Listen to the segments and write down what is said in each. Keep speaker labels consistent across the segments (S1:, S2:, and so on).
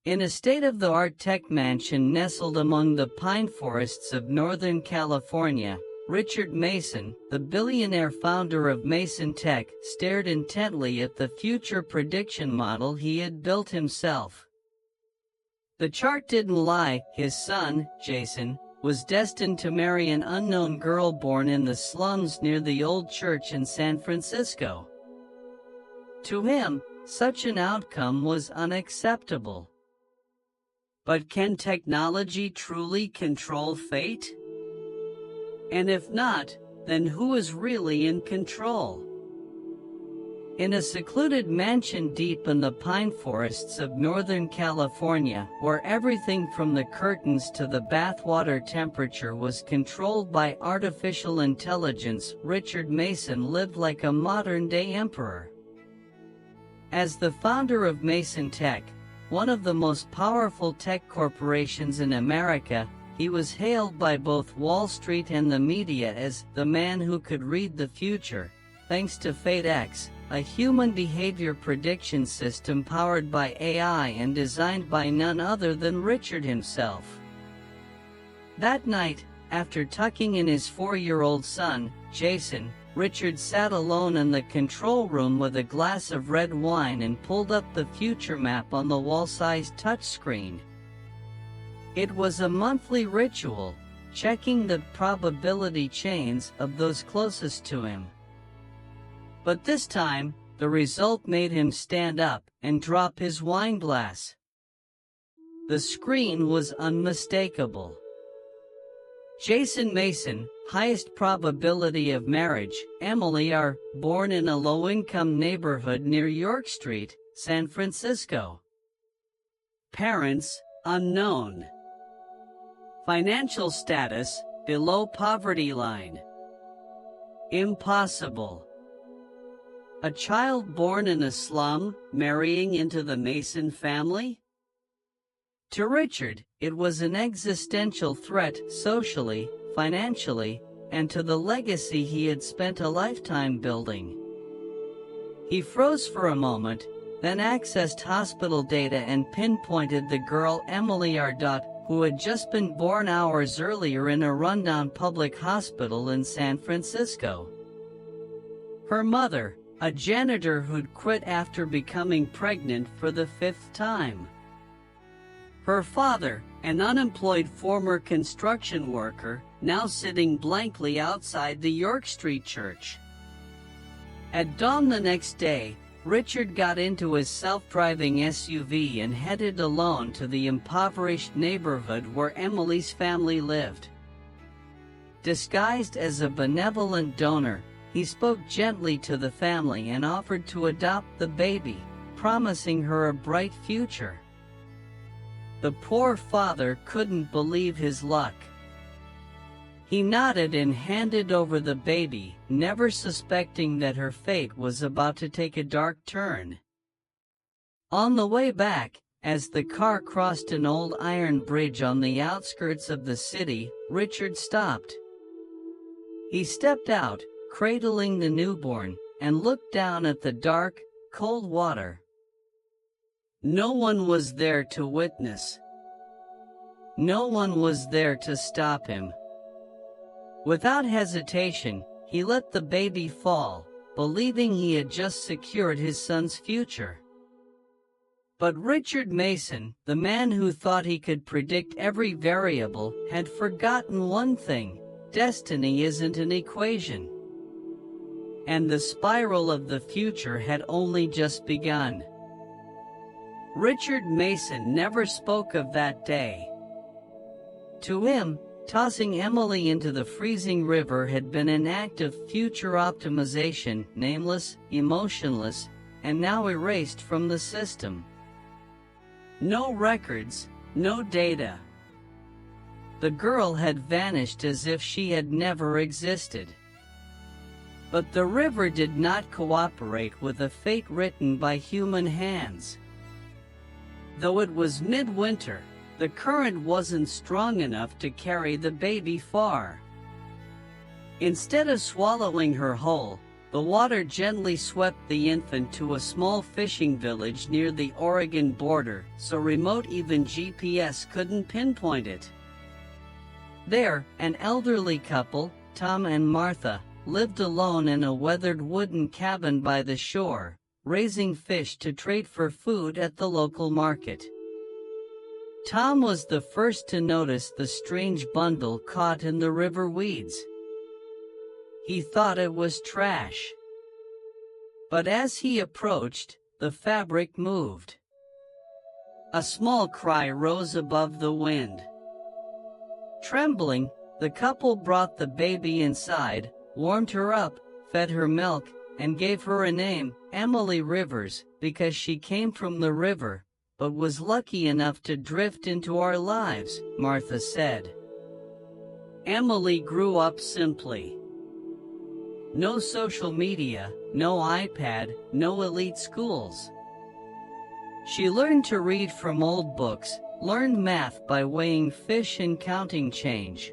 S1: In a state-of-the-art tech mansion nestled among the pine forests of Northern California, Richard Mason, the billionaire founder of Mason Tech, stared intently at the future prediction model he had built himself. The chart didn't lie. His son, Jason, was destined to marry an unknown girl born in the slums near the old church in San Francisco. To him, such an outcome was unacceptable. But can technology truly control fate? And if not, then who is really in control? In a secluded mansion deep in the pine forests of Northern California, where everything from the curtains to the bathwater temperature was controlled by artificial intelligence, Richard Mason lived like a modern-day emperor. As the founder of Mason Tech, one of the most powerful tech corporations in America, he was hailed by both Wall Street and the media as the man who could read the future, thanks to FateX, a human behavior prediction system powered by AI and designed by none other than Richard himself. That night, after tucking in his 4-year-old son, Jason, Richard sat alone in the control room with a glass of red wine and pulled up the future map on the wall-sized touchscreen. It was a monthly ritual, checking the probability chains of those closest to him. But this time, the result made him stand up and drop his wine glass. The screen was unmistakable. Jason Mason, highest probability of marriage, Emily R., born in a low-income neighborhood near York Street, San Francisco. Parents, unknown. Financial status, below poverty line. Impossible. A child born in a slum, marrying into the Mason family? To Richard, it was an existential threat socially, financially, and to the legacy he had spent a lifetime building. He froze for a moment, then accessed hospital data and pinpointed the girl Emily R. who had just been born hours earlier in a rundown public hospital in San Francisco. Her mother, a janitor who'd quit after becoming pregnant for the 5th time. Her father, an unemployed former construction worker, now sitting blankly outside the York Street church. At dawn the next day, Richard got into his self-driving SUV and headed alone to the impoverished neighborhood where Emily's family lived. Disguised as a benevolent donor, he spoke gently to the family and offered to adopt the baby, promising her a bright future. The poor father couldn't believe his luck. He nodded and handed over the baby, never suspecting that her fate was about to take a dark turn. On the way back, as the car crossed an old iron bridge on the outskirts of the city, Richard stopped. He stepped out, cradling the newborn, and looked down at the dark, cold water. No one was there to witness. No one was there to stop him. Without hesitation, he let the baby fall, believing he had just secured his son's future. But Richard Mason, the man who thought he could predict every variable, had forgotten one thing: destiny isn't an equation. And the spiral of the future had only just begun. Richard Mason never spoke of that day. To him, tossing Emily into the freezing river had been an act of future optimization, nameless, emotionless, and now erased from the system. No records, no data. The girl had vanished as if she had never existed. But the river did not cooperate with a fate written by human hands. Though it was midwinter, the current wasn't strong enough to carry the baby far. Instead of swallowing her whole, The water gently swept the infant to a small fishing village near the Oregon border, so remote even GPS couldn't pinpoint it. There, an elderly couple, Tom and Martha, lived alone in a weathered wooden cabin by the shore, raising fish to trade for food at the local market. Tom was the first to notice the strange bundle caught in the river weeds. He thought it was trash. But as he approached, the fabric moved. A small cry rose above the wind. Trembling, the couple brought the baby inside, warmed her up, fed her milk, and gave her a name, Emily Rivers, because she came from the river, but was lucky enough to drift into our lives, Martha said. Emily grew up simply. No social media, no iPad, no elite schools. She learned to read from old books, learned math by weighing fish and counting change.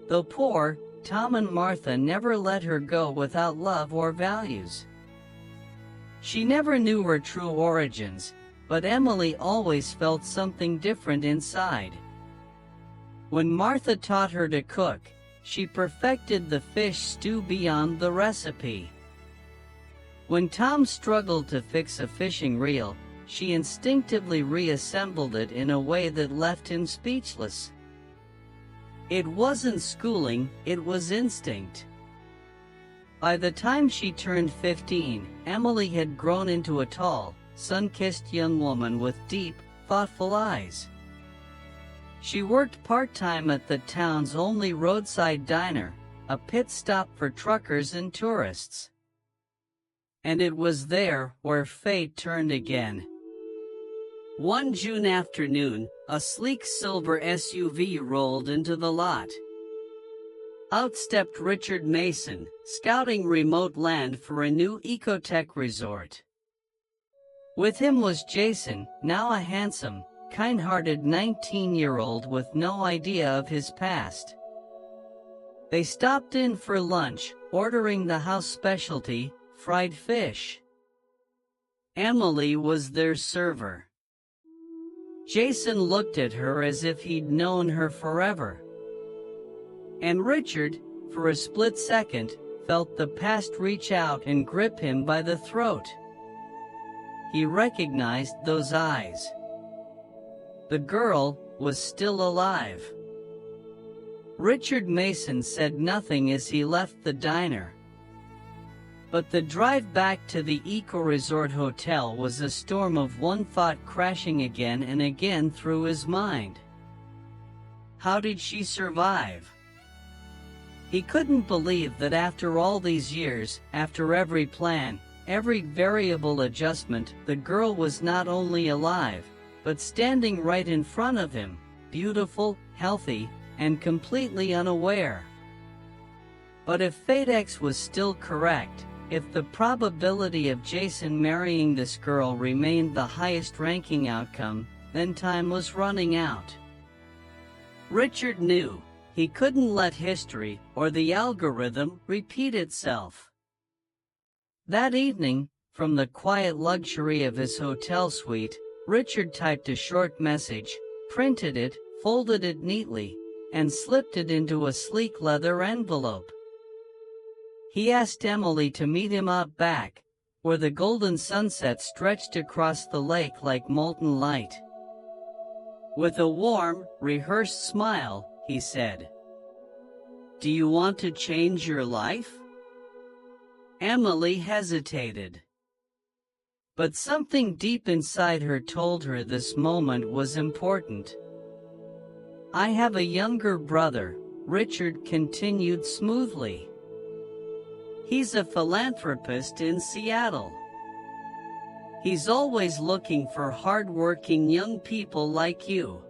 S1: Though poor, Tom and Martha never let her go without love or values. She never knew her true origins, but Emily always felt something different inside. When Martha taught her to cook, she perfected the fish stew beyond the recipe. When Tom struggled to fix a fishing reel, she instinctively reassembled it in a way that left him speechless. It wasn't schooling, it was instinct. By the time she turned 15, Emily had grown into a tall, sun-kissed young woman with deep, thoughtful eyes. She worked part-time at the town's only roadside diner, a pit stop for truckers and tourists. And it was there where fate turned again. One June afternoon, a sleek silver SUV rolled into the lot. Out stepped Richard Mason, scouting remote land for a new ecotech resort. With him was Jason, now a handsome, kind-hearted 19-year-old with no idea of his past. They stopped in for lunch, ordering the house specialty, fried fish. Emily was their server. Jason looked at her as if he'd known her forever. And Richard, for a split second, felt the past reach out and grip him by the throat. He recognized those eyes. The girl was still alive. Richard Mason said nothing as he left the diner. But the drive back to the eco-resort hotel was a storm of one thought crashing again and again through his mind. How did she survive? He couldn't believe that after all these years, after every plan, every variable adjustment, the girl was not only alive, but standing right in front of him, beautiful, healthy, and completely unaware. But if FateX was still correct, if the probability of Jason marrying this girl remained the highest ranking outcome, then time was running out. Richard knew he couldn't let history, or the algorithm, repeat itself. That evening, from the quiet luxury of his hotel suite, Richard typed a short message, printed it, folded it neatly, and slipped it into a sleek leather envelope. He asked Emily to meet him out back, where the golden sunset stretched across the lake like molten light. With a warm, rehearsed smile, he said, "Do you want to change your life?" Emily hesitated. But something deep inside her told her this moment was important. "I have a younger brother," Richard continued smoothly. "He's a philanthropist in Seattle. He's always looking for hard-working young people like you.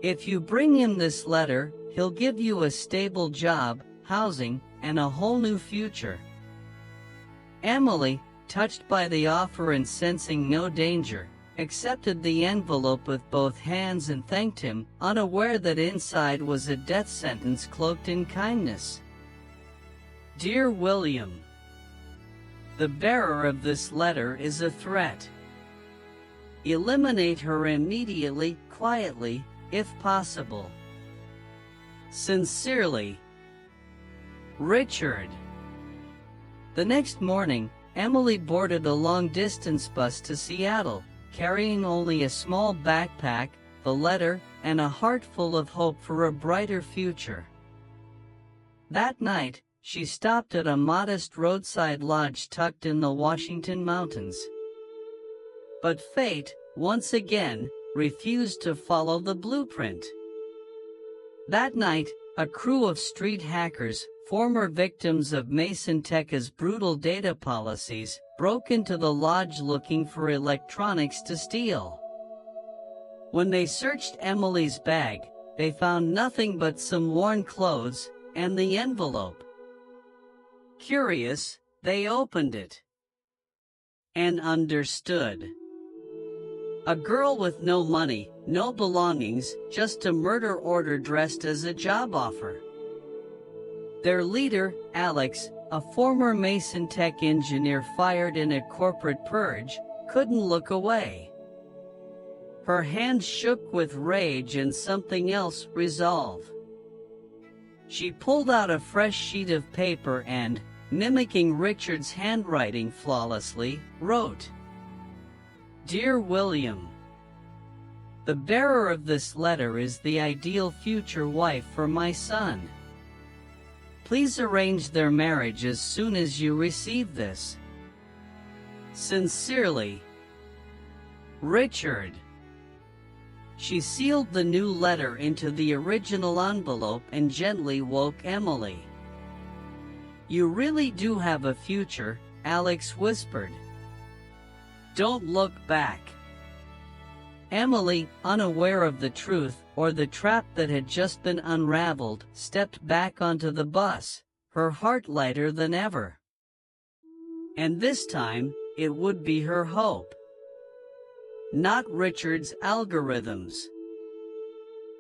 S1: If you bring him this letter, he'll give you a stable job, housing, and a whole new future." Emily, touched by the offer and sensing no danger, accepted the envelope with both hands and thanked him, unaware that inside was a death sentence cloaked in kindness. Dear William, the bearer of this letter is a threat. Eliminate her immediately, quietly, if possible. Sincerely, Richard. The next morning, Emily boarded a long-distance bus to Seattle, carrying only a small backpack, the letter, and a heart full of hope for a brighter future. That night, she stopped at a modest roadside lodge tucked in the Washington mountains. But fate, once again, refused to follow the blueprint. That night, a crew of street hackers, former victims of Mason Tech's brutal data policies, broke into the lodge looking for electronics to steal. When they searched Emily's bag, they found nothing but some worn clothes and the envelope. Curious, they opened it and understood. A girl with no money, no belongings, just a murder order dressed as a job offer. Their leader, Alex, a former Mason Tech engineer fired in a corporate purge, couldn't look away. Her hands shook with rage and something else, resolve. She pulled out a fresh sheet of paper and, mimicking Richard's handwriting flawlessly, wrote, Dear William, the bearer of this letter is the ideal future wife for my son. Please arrange their marriage as soon as you receive this. Sincerely, Richard. She sealed the new letter into the original envelope and gently woke Emily. You really do have a future, Alex whispered. Don't look back. Emily, unaware of the truth, or the trap that had just been unraveled, stepped back onto the bus, her heart lighter than ever. And this time, it would be her hope. Not Richard's algorithms.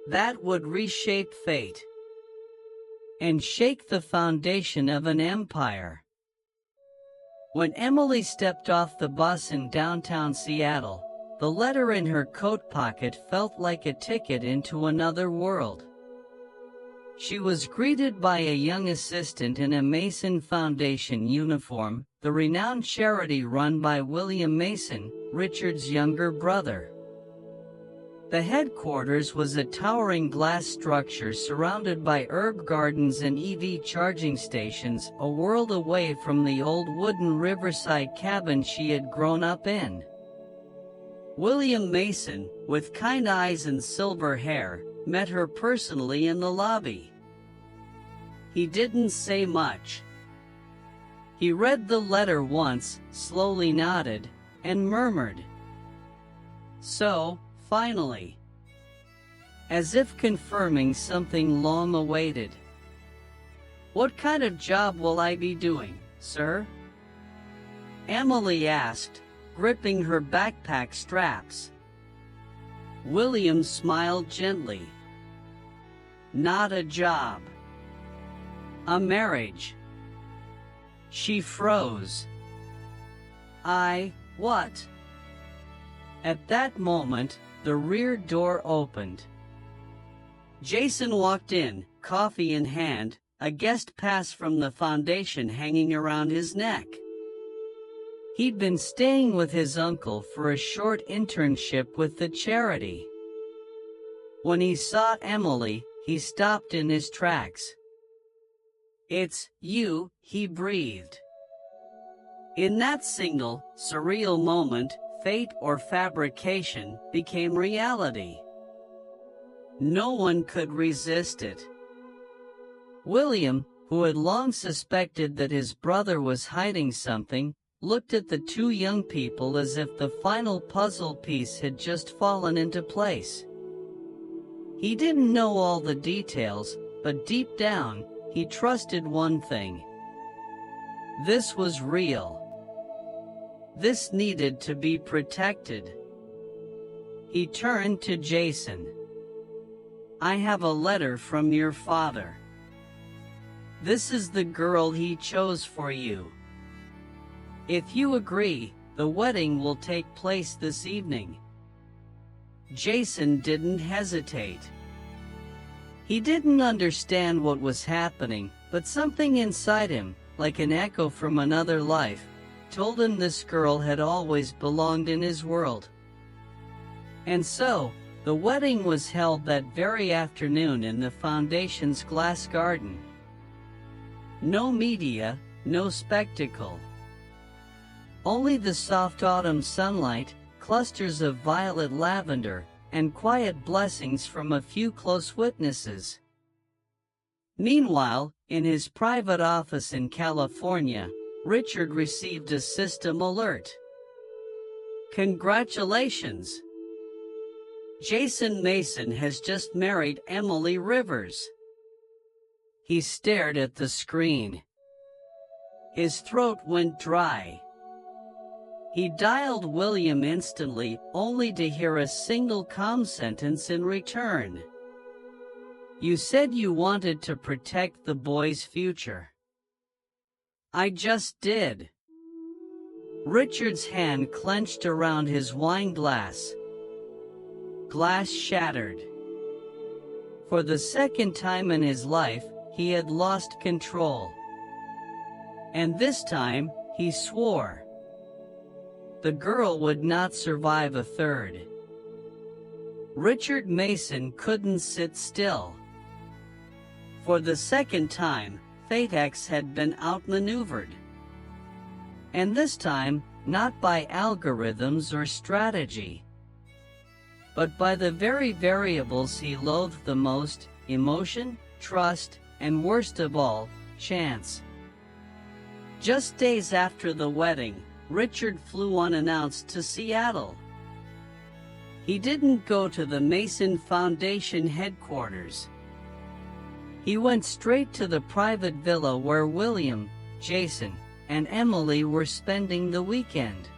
S1: That would reshape fate and shake the foundation of an empire. When Emily stepped off the bus in downtown Seattle, the letter in her coat pocket felt like a ticket into another world. She was greeted by a young assistant in a Mason Foundation uniform, the renowned charity run by William Mason, Richard's younger brother. The headquarters was a towering glass structure surrounded by herb gardens and EV charging stations, a world away from the old wooden riverside cabin she had grown up in. William Mason, with kind eyes and silver hair, met her personally in the lobby. He didn't say much. He read the letter once, slowly nodded, and murmured, So, finally. As if confirming something long awaited. What kind of job will I be doing, sir? Emily asked, gripping her backpack straps. William smiled gently. Not a job. A marriage. She froze. What? At that moment, the rear door opened. Jason walked in, coffee in hand, a guest pass from the foundation hanging around his neck. He'd been staying with his uncle for a short internship with the charity. When he saw Emily, he stopped in his tracks. It's you, he breathed. In that single, surreal moment, fate or fabrication became reality. No one could resist it. William, who had long suspected that his brother was hiding something, looked at the two young people as if the final puzzle piece had just fallen into place. He didn't know all the details, but deep down, he trusted one thing. This was real. This needed to be protected. He turned to Jason. I have a letter from your father. This is the girl he chose for you. If you agree, the wedding will take place this evening." Jason didn't hesitate. He didn't understand what was happening, but something inside him, like an echo from another life, told him this girl had always belonged in his world. And so, the wedding was held that very afternoon in the Foundation's glass garden. No media, no spectacle. Only the soft autumn sunlight, clusters of violet lavender, and quiet blessings from a few close witnesses. Meanwhile, in his private office in California, Richard received a system alert. "Congratulations! Jason Mason has just married Emily Rivers." He stared at the screen. His throat went dry. He dialed William instantly, only to hear a single calm sentence in return. "You said you wanted to protect the boy's future." "I just did." Richard's hand clenched around his wine glass. Glass shattered. For the second time in his life, he had lost control. And this time, he swore. The girl would not survive a third. Richard Mason couldn't sit still. For the second time, Fatex had been outmaneuvered. And this time, not by algorithms or strategy, but by the very variables he loathed the most: emotion, trust, and worst of all, chance. Just days after the wedding, Richard flew unannounced to Seattle. He didn't go to the Mason Foundation headquarters. He went straight to the private villa where William, Jason, and Emily were spending the weekend.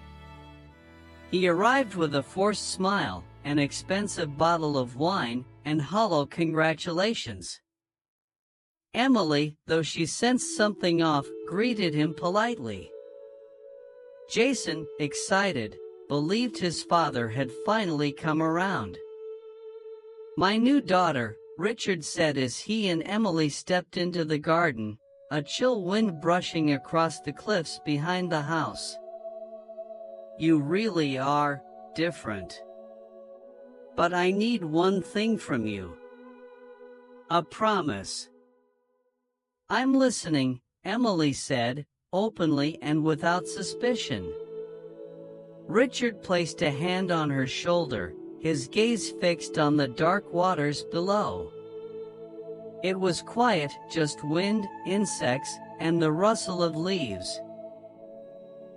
S1: He arrived with a forced smile, an expensive bottle of wine, and hollow congratulations. Emily, though she sensed something off, greeted him politely. Jason, excited, believed his father had finally come around. "My new daughter," Richard said as he and Emily stepped into the garden, a chill wind brushing across the cliffs behind the house. "You really are different. But I need one thing from you. A promise." "I'm listening," Emily said, openly and without suspicion. Richard placed a hand on her shoulder, his gaze fixed on the dark waters below. It was quiet, just wind, insects, and the rustle of leaves.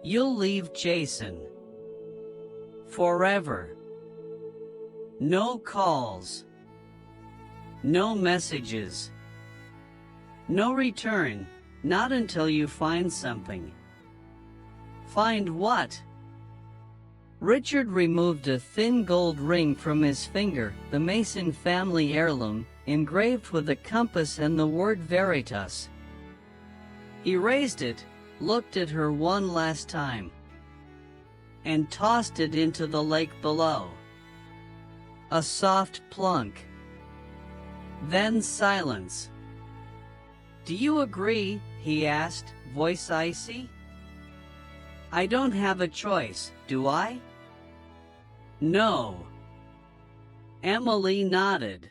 S1: "You'll leave Jason. Forever. No calls. No messages. No return, not until you find something." "Find what?" Richard removed a thin gold ring from his finger, the Mason family heirloom, engraved with a compass and the word Veritas. He raised it, looked at her one last time, and tossed it into the lake below. A soft plunk. Then silence. "Do you agree?" he asked, voice icy. "I don't have a choice, do I?" "No." Emily nodded.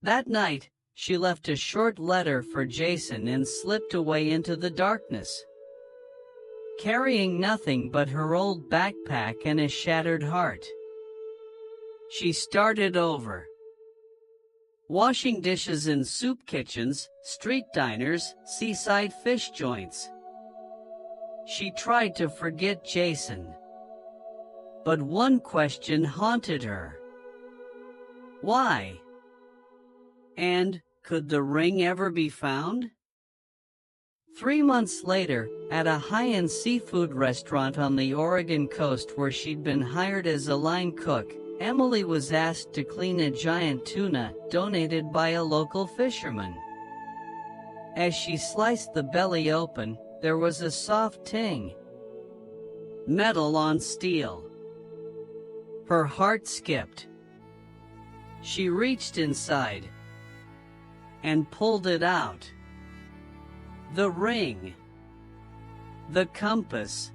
S1: That night, she left a short letter for Jason and slipped away into the darkness, carrying nothing but her old backpack and a shattered heart. She started over. Washing dishes in soup kitchens, street diners, seaside fish joints. She tried to forget Jason. But one question haunted her. Why? And, could the ring ever be found? 3 months later, at a high-end seafood restaurant on the Oregon coast where she'd been hired as a line cook, Emily was asked to clean a giant tuna donated by a local fisherman. As she sliced the belly open, there was a soft ting. Metal on steel. Her heart skipped. She reached inside and pulled it out. The ring. The compass.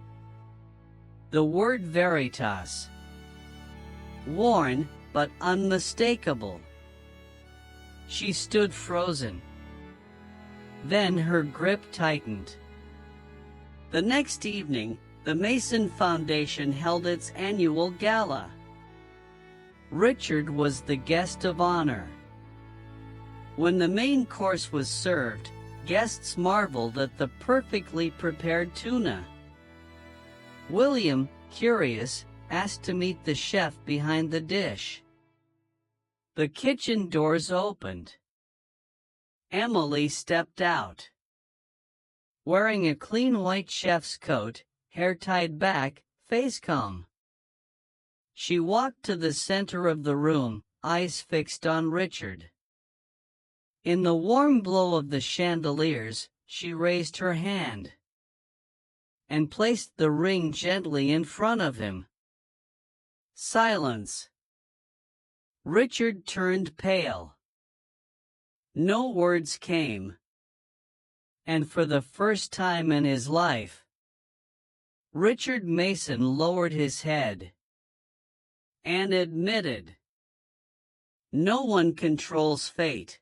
S1: The word veritas. Worn, but unmistakable. She stood frozen. Then her grip tightened. The next evening, the Mason Foundation held its annual gala. Richard was the guest of honor. When the main course was served, guests marveled at the perfectly prepared tuna. William, curious, asked to meet the chef behind the dish. The kitchen doors opened. Emily stepped out. Wearing a clean white chef's coat, hair tied back, face comb. She walked to the center of the room, eyes fixed on Richard. In the warm glow of the chandeliers, she raised her hand and placed the ring gently in front of him. Silence. Richard turned pale. No words came. And for the first time in his life, Richard Mason lowered his head and admitted, "No one controls fate.